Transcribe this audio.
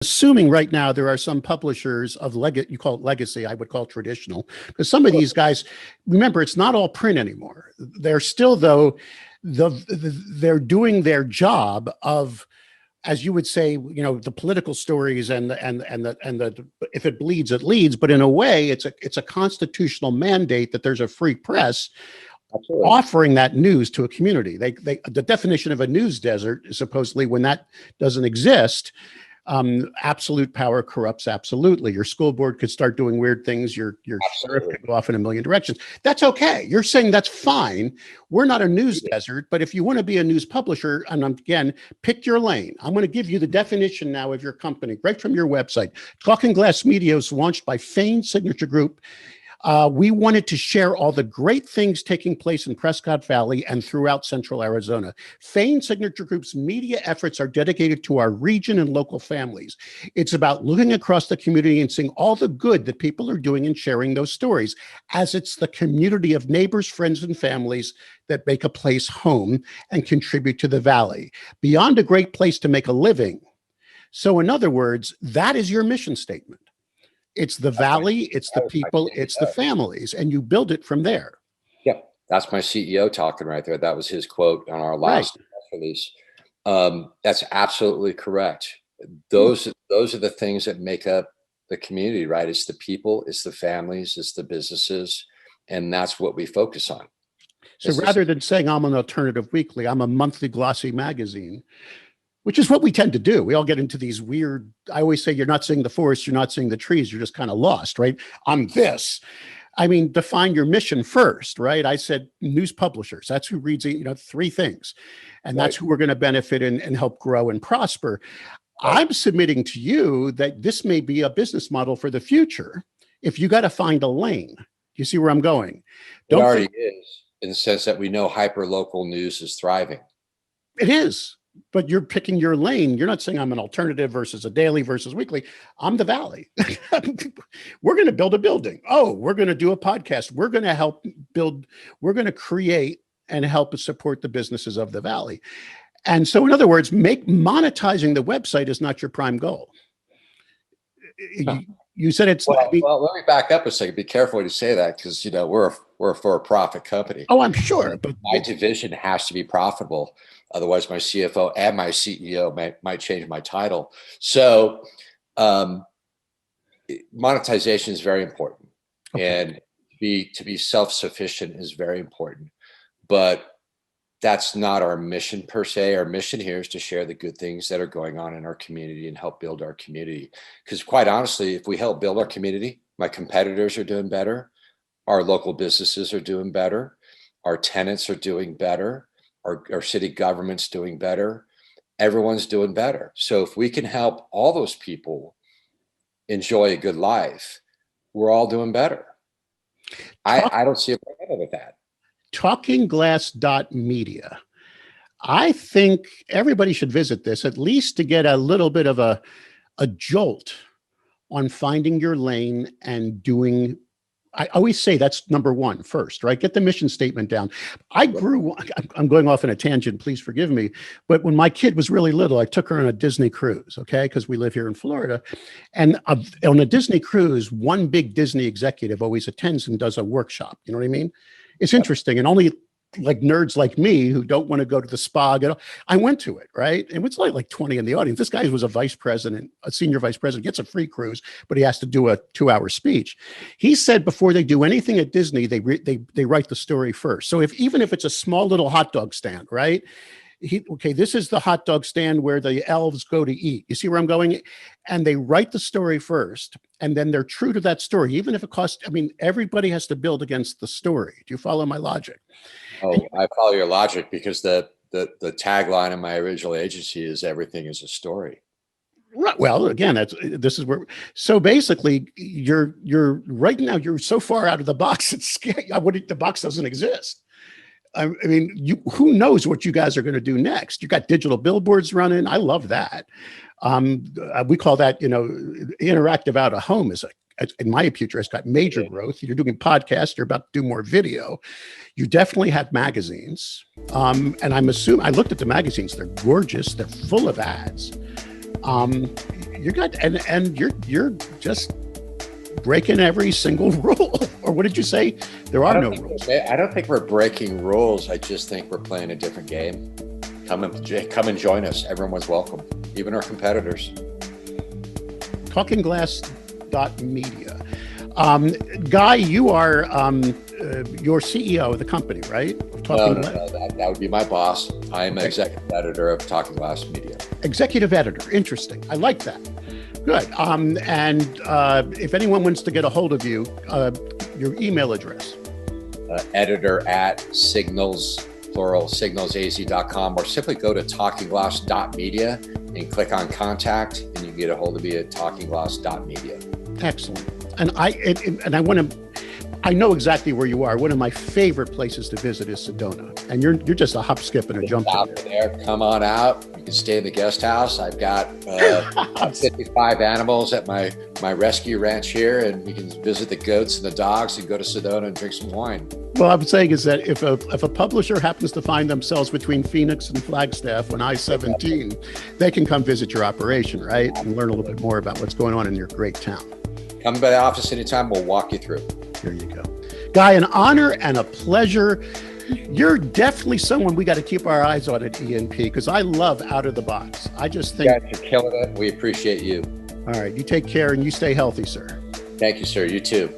Assuming right now there are some publishers of you call it legacy, I would call it traditional, because some of these guys, remember, it's not all print anymore. They're still, though, they're doing their job of, as you would say, the political stories and the if it bleeds, it leads. But in a way, it's a constitutional mandate that there's a free press. Absolutely. Offering that news to a community. The definition of a news desert is supposedly when that doesn't exist. Absolute power corrupts absolutely. Your school board could start doing weird things. Your sheriff could go off in a million directions. That's okay. You're saying that's fine. We're not a news desert, but if you want to be a news publisher, and again, pick your lane. I'm going to give you the definition now of your company right from your website. Talking Glass Media was launched by Fane Signature Group. We wanted to share all the great things taking place in Prescott Valley and throughout Central Arizona. Fane Signature Group's media efforts are dedicated to our region and local families. It's about looking across the community and seeing all the good that people are doing and sharing those stories, as it's the community of neighbors, friends, and families that make a place home and contribute to the Valley. Beyond a great place to make a living. So in other words, that is your mission statement. It's the Valley, it's the people, it's the families, and you build it from there. Yep, that's my CEO talking right there. That was his quote on our last press release. That's absolutely correct. Those are the things that make up the community, right? It's the people, it's the families, it's the businesses, and that's what we focus on. So rather than saying I'm an alternative weekly, I'm a monthly glossy magazine, which is what we tend to do. We all get into these weird, I always say, you're not seeing the forest, you're not seeing the trees, you're just kind of lost, right? I'm this. I mean, define your mission first, right? I said news publishers. That's who reads, three things. And that's who we're going to benefit and help grow and prosper. I'm submitting to you that this may be a business model for the future if you got to find a lane. You see where I'm going? It already is, in the sense that we know hyper-local news is thriving. It is. But you're picking your lane. You're not saying I'm an alternative versus a daily versus weekly. I'm the Valley. We're going to build a building. Oh, we're going to do a podcast. We're going to help build. We're going to create and help support the businesses of the Valley. And so, in other words, monetizing the website is not your prime goal. You said it's. Well, let me back up a second. Be careful when you say that, because we're a for-profit company. Oh, I'm sure, but my division has to be profitable. Otherwise, my CFO and my CEO might change my title. So, monetization is very important, and to be self-sufficient is very important. But that's not our mission per se. Our mission here is to share the good things that are going on in our community and help build our community. Because quite honestly, if we help build our community, my competitors are doing better, our local businesses are doing better, our tenants are doing better, our city government's doing better, everyone's doing better. So if we can help all those people enjoy a good life, we're all doing better. I don't see a problem with that. Talkingglass.media. I think everybody should visit this, at least to get a little bit of a jolt on finding your lane and doing. I always say that's number one first, right? Get the mission statement down. I'm going off on a tangent, please forgive me. But when my kid was really little, I took her on a Disney cruise, okay? Because we live here in Florida. And on a Disney cruise, one big Disney executive always attends and does a workshop. You know what I mean? It's interesting. And only like nerds like me who don't want to go to the spa, I went to it, right? And it's like 20 in the audience. This guy was a senior vice president, gets a free cruise, but he has to do a 2-hour speech. He said before they do anything at Disney, they write the story first. So even if it's a small little hot dog stand, right? This is the hot dog stand where the elves go to eat. You see where I'm going? And they write the story first, and then they're true to that story, even if it costs. I mean, everybody has to build against the story. Do you follow my logic? Oh, I follow your logic, because the tagline of my original agency is "Everything is a story." Right. Well, again, this is where. So basically, you're right now. You're so far out of the box. It's scary. The box doesn't exist. I mean, who knows what you guys are going to do next? You got digital billboards running. I love that. We call that, interactive out of home in my future, it's got major growth. You're doing podcasts. You're about to do more video. You definitely have magazines. And I looked at the magazines. They're gorgeous. They're full of ads. you got, and you're just breaking every single rule. Or what did you say? There are no rules. I don't think we're breaking rules. I just think we're playing a different game. Come and join us. Everyone's welcome, even our competitors. TalkingGlass.media. Guy, you are your CEO of the company, right? No, that would be my boss. I am executive editor of Talking Glass Media. Executive editor. Interesting. I like that. Good. And if anyone wants to get a hold of you, your email address. Editor at signals, plural, signalsaz.com, or simply go to talkingglass.media and click on contact, and you can get a hold of me at talkingglass.media. Excellent. And I want to, I know exactly where you are. One of my favorite places to visit is Sedona, and you're just a hop, skip, and a jump. Out there, come on out. You can stay in the guest house. I've got 55 animals at my rescue ranch here, and you can visit the goats and the dogs and go to Sedona and drink some wine. Well, I'm saying is that if a publisher happens to find themselves between Phoenix and Flagstaff on I-17, they can come visit your operation, right, and learn a little bit more about what's going on in your great town. Come by the office anytime. We'll walk you through. There you go. Guy, an honor and a pleasure. You're definitely someone we got to keep our eyes on at ENP, because I love out of the box. I just think you guys are killing it. We appreciate you. All right. You take care and you stay healthy, sir. Thank you, sir. You too.